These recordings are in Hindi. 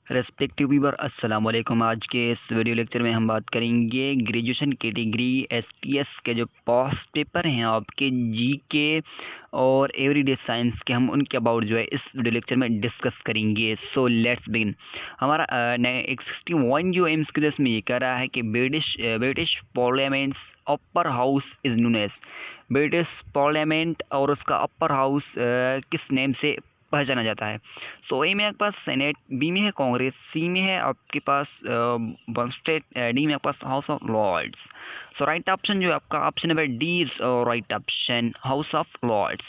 रेस्पेक्टिव व्यूअर अस्सलाम वालेकुम। आज के इस वीडियो लेक्चर में हम बात करेंगे ग्रेजुएशन कैटेगरी एसटीएस के जो पास्ट पेपर हैं आपके जीके और एवरीडे साइंस के, हम उनके अबाउट जो है इस वीडियो लेक्चर में डिस्कस करेंगे। So let's begin. हमारा एक 61 जो एमसीक्यू इसमें ये कह रहा है कि British parliament's upper house is known as. British parliament और उसका अपर हाउस किस नेम से पहचाना जाता है? सो ए में आपके पास सेनेट, बी में है कांग्रेस, सी में है आपके पास स्टेट, डी में आपके पास house of lords. So right option जो है आपका option number D is right option, house of lords.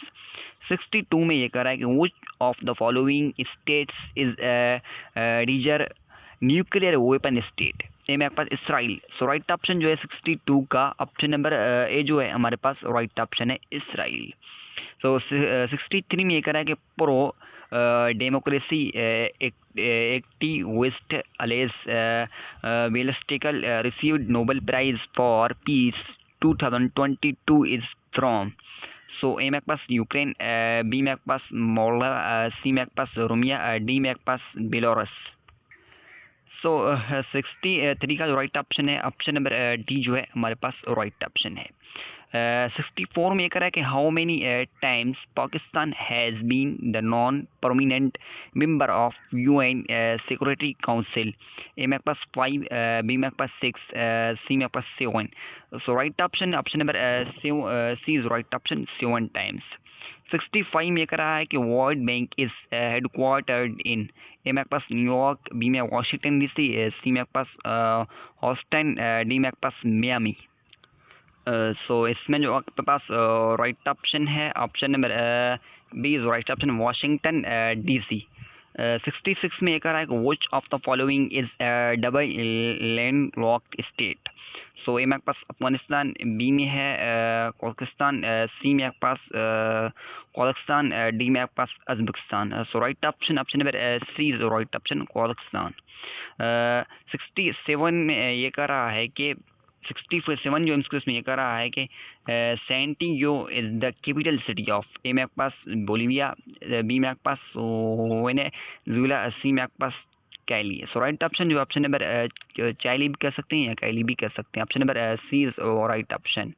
62 में ये कह रहा है कि which of the following states is रीजर न्यूक्लियर वेपन स्टेट? ए में आपके पास इसराइल। सो राइट ऑप्शन जो है 62 का ऑप्शन नंबर ए जो है हमारे पास राइट ऑप्शन है इसराइल। सो 63 में ये कह रहा है कि प्रो डेमोक्रेसी एक्टिविस्ट अलेस वेलस्टिकल received Nobel prize for peace 2022 is from. So A में आपके पास यूक्रेन, बी में आपके पास मोल्डोवा, सी में आपके पास रोमिया, डी में आपके पास बेलारूस। सो 63 का जो राइट ऑप्शन है ऑप्शन नंबर डी जो है हमारे पास राइट ऑप्शन है। 64 में ये कह रहा है कि how many times Pakistan has been the non permanent member of UN security council? A में आपके पास 5, बी में आपके पास 6, सी में आपके पास 7। So right option number C is right option, 7 times. 65 में कह रहा है कि world bank is headquartered in. A में आपके पास न्यूयॉर्क, बी में वाशिंगटन डीसी, सी में आपके पास हॉस्टन, डी में आपके पास मियामी। सो इसमें जो आपके पास राइट ऑप्शन है option number B is right option, Washington DC. 66 में ये कह रहा है कि which of the following is double landlocked state? So A में आपके पास अफगानिस्तान, बी में है पाकिस्तान, सी में आपके पास कजाकिस्तान, डी में आपके पास Uzbekistan. So right option option number C is right option, Kazakhstan. 67 में ये कह रहा है कि 67 जो इसमें ये कह रहा है कि Santiago is the capital city of. A में आपके पास बोलिविया, बी में आपके पास वेनेजुएला, सी में आपके पास कैली। सो राइट ऑप्शन जो ऑप्शन नंबर चाइली भी कह सकते हैं या कैली भी कह सकते हैं, option number C is right option.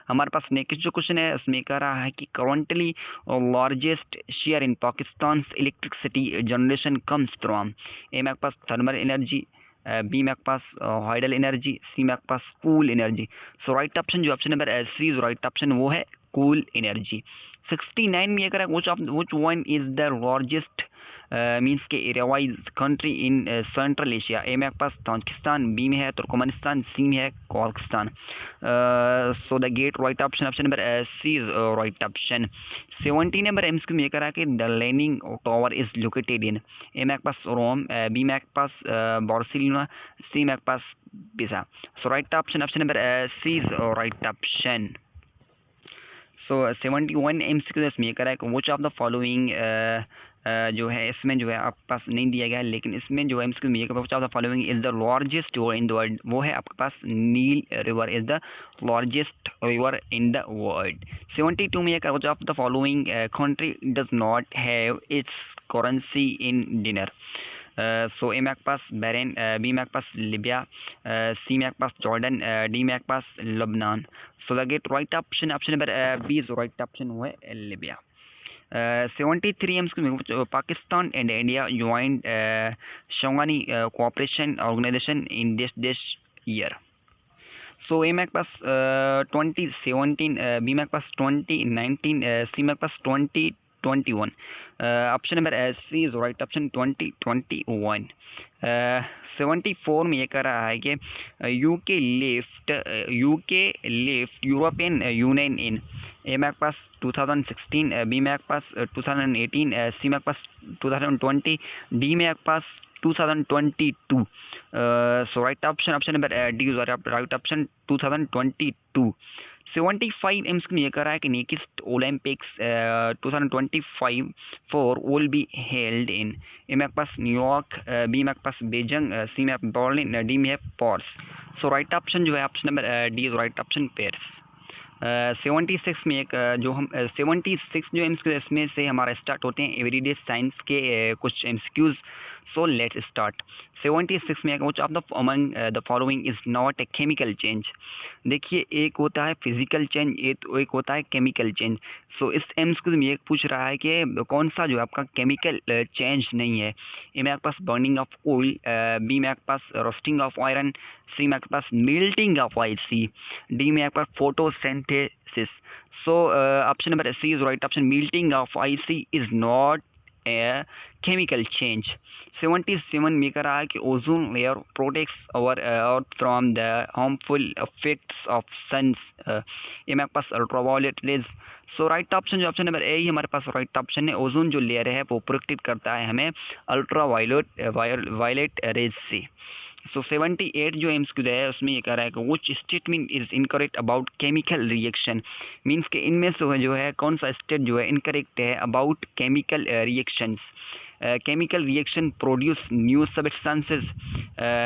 हमारे पास नेक्स्ट जो क्वेश्चन है उसमें कह रहा है कि currently largest share in Pakistan electricity generation comes from. A में आपके पास थर्मल एनर्जी, बी में आपके पास हाइडल एनर्जी, सी में आपके पास cool energy. So right option जो option number C is right option, वो है कूल एनर्जी। 69 में ये कह रहा है which one is the largest means के area wise country in Central Asia? A में आपके पास ताजिकिस्तान, बी में है तुर्कमेनिस्तान, सी में है Kazakhstan. So the get right option option number C is right option. 70 number MCQ में ये कह रहा है कि the leaning tower is located in. A में आपके पास रोम, बी में आपके पास बार्सिलोना, सी में आपके पास Pisa. So right option option number C is right option. So 71 MCQ इसमें ये कह रहा है कि विच ऑफ द फॉलोइंग जो है इसमें जो है आपके पास नहीं दिया गया है, लेकिन इसमें जो एमसीक्यू में ये कह रहा है which of the following is the largest river in the world? वो है आपके पास Nile river is the largest river in the world. 72 में ये कह रहा है which of the following country does not have its currency in dinar? So A में आपके पास बहरीन, बी में आपके पास लिबिया, सी में आपके पास जॉर्डन, डी में आपके पास लबनान। So the get right option option number B is right option, वो है लिबिया। 73 एम्स Pakistan and India joint Shanghai cooperation organisation in this year? So A में आपके पास 2017, बी में आपके पास 2019, सी में आपके पास 2021। Option number C is right option, 2021। 74 में ये कह रहा है कि UK left European union in. A में आपके पास 2016, बी में आपके पास 2018, सी में आपके पास 2020, डी में आपके पास 2022। So right option option number D is right option, 2022। 75 एम्स में ये कह रहा है कि next Olympics 2025 will be held in. A में आपके पास न्यूयॉर्क, बी में आपके पास बीजिंग, सी में बर्लिन, डी में है पेरिस। सो राइट ऑप्शन जो है option number D is right option, Paris. 76 में एक जो हम 76 जो एमसीक्यू इसमें से हमारा स्टार्ट होते हैं एवरीडे साइंस के कुछ एमसीक्यूज़। So let's start. 76 में which of the among the following is not a chemical change? देखिए, एक होता है फिजिकल चेंज, एक होता है केमिकल चेंज। सो इस एमसीक्यू में ये पूछ रहा है कि कौन सा जो है आपका केमिकल चेंज नहीं है। ए में आपके पास बर्निंग ऑफ ऑयल, बी में आपके पास रोस्टिंग ऑफ आयरन, सी में आपके पास मेल्टिंग ऑफ आइसी, डी में आपके पास photosynthesis. So option number C is right option, melting of icy is not a chemical change. 77 में कह रहा है कि ozone layer protects our earth from the harmful effects of suns. ये मेरे पास ultraviolet rays. So right option जो ऑप्शन नंबर ए ही हमारे पास राइट ऑप्शन है। ओजोन जो लेयर है वो प्रोटेक्ट करता है हमें अल्ट्रावायलेट रेज से। सो 78 जो एमसीक्यू है उसमें ये कह रहा है कि which statement is incorrect about chemical reaction. Means के इनमें से जो है कौन सा स्टेट जो है इनकरेक्ट है about chemical reactions. Chemical reaction produce new substances.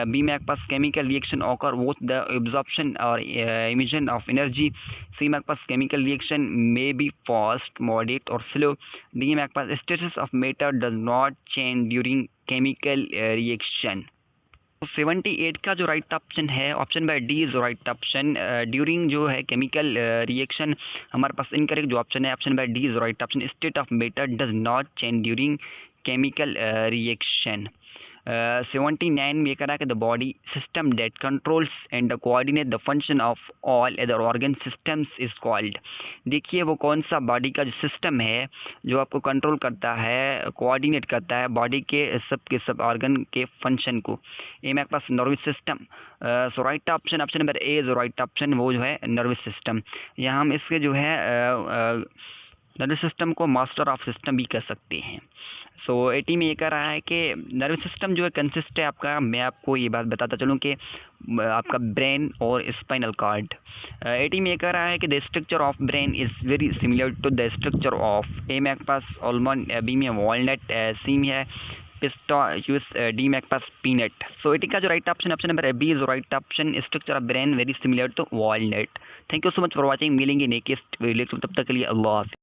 B में आपके पास chemical reaction occur both the absorption और इमिशन ऑफ एनर्जी। सी में आपके पास chemical reaction may be fast, moderate और स्लो। डी में आपके पास status of matter does not change during chemical reaction. 78 का जो राइट ऑप्शन है option by D is right option. During जो है केमिकल रिएक्शन हमारे पास इनकरेक्ट जो ऑप्शन है option by D is right option. State of matter does not change during chemical reaction. 79 में कह रहा है कि the body system that controls and coordinate the function of all other organ systems is called. देखिए वो कौन सा बॉडी का जो सिस्टम है जो आपको कंट्रोल करता है, कोऑर्डिनेट करता है बॉडी के सब ऑर्गन के फंक्शन को। ये मेरे पास nervous system. So right option option number A जो राइट ऑप्शन वो जो है नर्वस सिस्टम। यहाँ हम इसके जो है नर्वस सिस्टम को मास्टर ऑफ सिस्टम भी कह सकते हैं। सो 80 में ये कह रहा है कि नर्वस सिस्टम जो है कंसिस्ट है आपका, मैं आपको ये बात बताता चलूँ कि आपका ब्रेन और स्पाइनल कॉर्ड। 80 में ये कह रहा है कि the structure of brain is very similar to the structure of. A में आपके पास आलमंड, बी में वॉलनट, सी में है पिस्ता, डी में आपके पास पीनट। सो 80 का जो right option option number B is right option, structure of brain very similar to walnut. Thank you so much for watching. मिलेंगे नेक्स्ट वीडियो, तब तक के लिए अल्लाह हाफ़िज़।